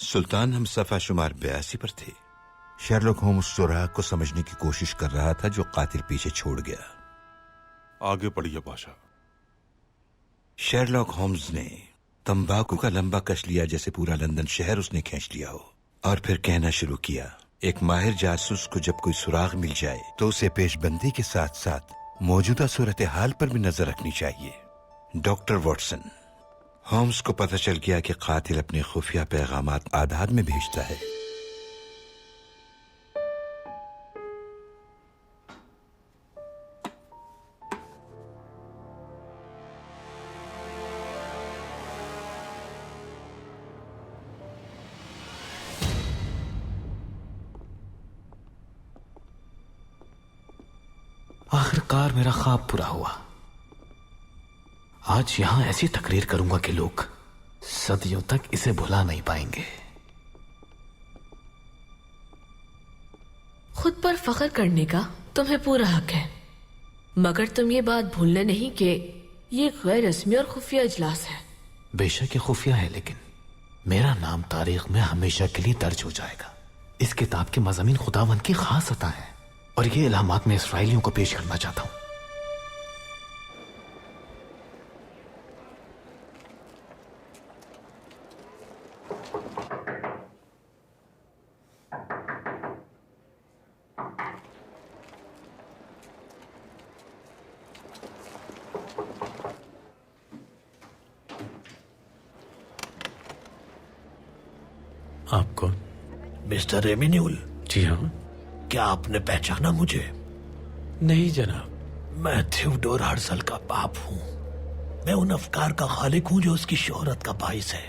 सुल्तान हम सफा शुमार 82 पर थे। शेरलॉक होम्स सुराग को समझने की कोशिश कर रहा था जो कातिल पीछे छोड़ गया। आगे पढ़िए पाशा। शेरलॉक होम्स ने तंबाकू का लंबा कश लिया जैसे पूरा लंदन शहर उसने खींच लिया हो, और फिर कहना शुरू किया, एक माहिर जासूस को जब कोई सुराग मिल जाए तो उसे पेशबंदी के साथ साथ मौजूदा सूरत हाल पर भी नजर रखनी चाहिए। डॉक्टर वॉटसन, होम्स को पता चल गया कि कातिल अपने खुफिया पैगामात आधार में भेजता है। आखिरकार मेरा ख्वाब पूरा हुआ। आज यहां ऐसी तकरीर करूंगा कि लोग सदियों तक इसे भुला नहीं पाएंगे। खुद पर फख्र करने का तुम्हें पूरा हक है, मगर तुम ये बात भूलना नहीं कि ये गैर रस्मी और खुफिया इजलास है। बेशक ये खुफिया है, लेकिन मेरा नाम तारीख में हमेशा के लिए दर्ज हो जाएगा। इस किताब के मज़ामीन खुदावन की खास अता है, और ये इल्हामात मैं इसराइलियों को पेश करना चाहता हूं। आप कौन? मिस्टर रेमिन्यूल। जी हाँ। क्या आपने पहचाना मुझे? नहीं जनाब। मैं थियोडोर हर्सल का बाप हूं। मैं उन अफकार का खालिक हूं जो उसकी शोहरत का बाइस है।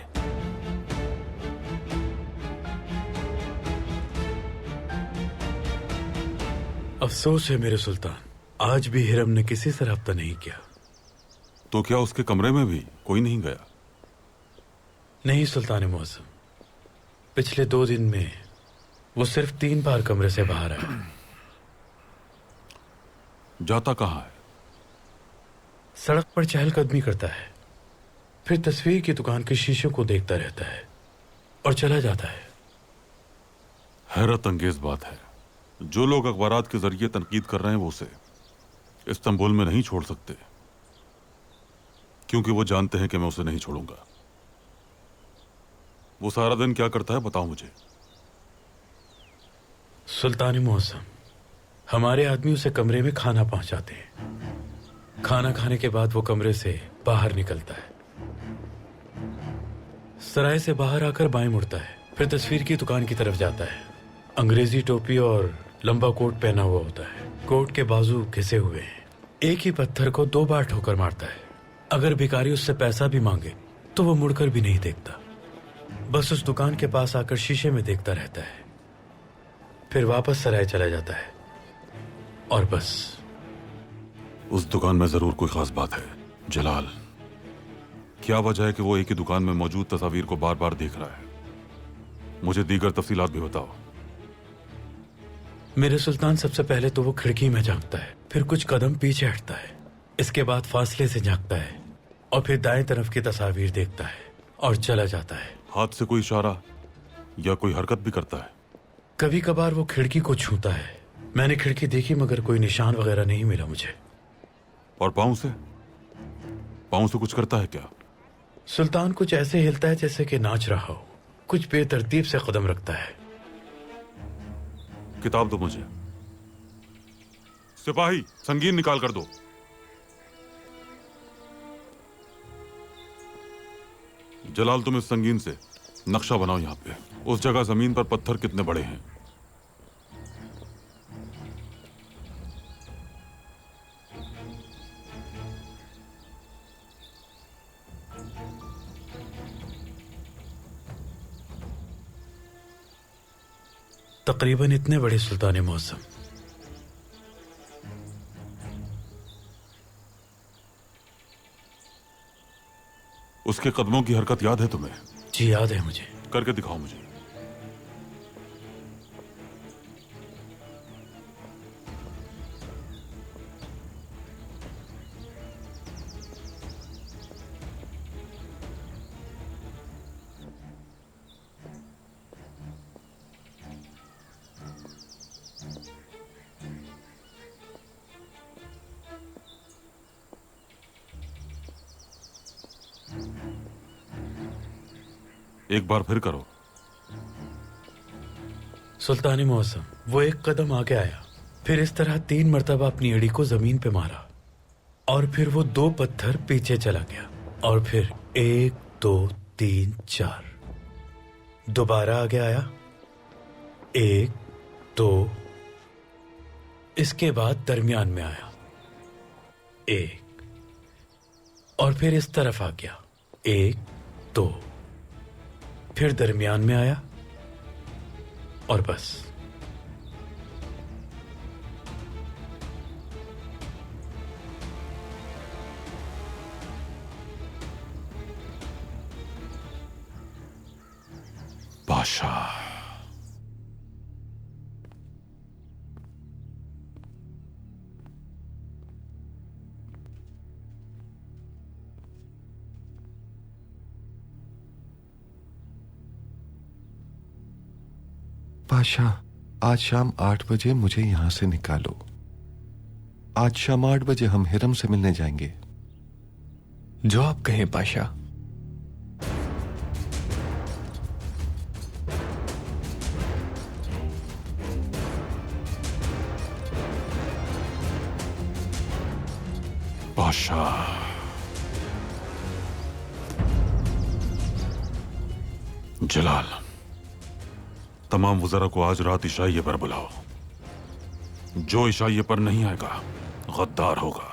अफसोस है मेरे सुल्तान, आज भी हिरम ने किसी से रब्ता नहीं किया। तो क्या उसके कमरे में भी कोई नहीं गया? नहीं सुल्तान मुअज़्ज़म, पिछले 2 दिन में वो सिर्फ 3 बार कमरे से बाहर आया। जाता कहाँ है? सड़क पर चहलकदमी करता है, फिर तस्वीर की दुकान के शीशों को देखता रहता है और चला जाता है। हैरत अंगेज बात है। जो लोग अखबारात के जरिए तनकीद कर रहे हैं वो उसे इस्तांबुल में नहीं छोड़ सकते, क्योंकि वो जानते हैं कि मैं उसे नहीं छोड़ूंगा। वो सारा दिन क्या करता है बताओ मुझे। सुल्तान मुअज़्ज़म, हमारे आदमी उसे कमरे में खाना पहुंचाते हैं। खाना खाने के बाद वो कमरे से बाहर निकलता है, सराय से बाहर आकर बाएं मुड़ता है, फिर तस्वीर की दुकान की तरफ जाता है। अंग्रेजी टोपी और लंबा कोट पहना हुआ होता है। कोट के बाजू घिसे हुए हैं। एक ही पत्थर को 2 बार ठोकर मारता है। अगर भिखारी उससे पैसा भी मांगे तो वो मुड़कर भी नहीं देखता, बस उस दुकान के पास आकर शीशे में देखता रहता है, फिर वापस सराय चला जाता है, और बस। उस दुकान में जरूर कोई खास बात है। जलाल, क्या वजह है कि वो एक ही दुकान में मौजूद तस्वीर को बार बार देख रहा है? मुझे दीगर तफसीलात भी बताओ। मेरे सुल्तान, सबसे पहले तो वो खिड़की में झांकता है, फिर कुछ कदम पीछे हटता है, इसके बाद फासले से झांकता है और फिर दाएं तरफ की तस्वीर देखता है और चला जाता है। हाथ से कोई इशारा या कोई हरकत भी करता है? कभी कभार वो खिड़की को छूता है। मैंने खिड़की देखी मगर कोई निशान वगैरह नहीं मिला मुझे। और पाँव से? पाँव से कुछ करता है क्या? सुल्तान कुछ ऐसे हिलता है जैसे कि नाच रहा हो, कुछ बेतरतीब से कदम रखता है। किताब दो मुझे। सिपाही, संगीन निकाल कर दो। जलाल, तुम इस संगीन से नक्शा बनाओ। यहां पे उस जगह जमीन पर पत्थर कितने बड़े हैं। तकरीबन इतने बड़े सुल्तान मुअज़्ज़म। उसके कदमों की हरकत याद है तुम्हें? जी याद है मुझे। करके दिखाओ मुझे। एक बार फिर करो। सुल्तानी मौसम वो एक कदम आगे आया, फिर इस तरह 3 मरतबा अपनी एड़ी को जमीन पे मारा, और फिर वो 2 पत्थर पीछे चला गया, और फिर 1 2 3 4 दोबारा आगे आया, 1 2, इसके बाद दरमियान में आया 1, और फिर इस तरफ आ गया 1 2, फिर दरमियान में आया, और बस। बादशाह, बादशाह, आज शाम 8 बजे मुझे यहां से निकालो। आज शाम 8 बजे हम हिरम से मिलने जाएंगे। जो आप कहें पाशा। बादशाह, जलाल, तमाम वज़रा को आज रात इशाइये पर बुलाओ। जो इशाइये पर नहीं आएगा गद्दार होगा।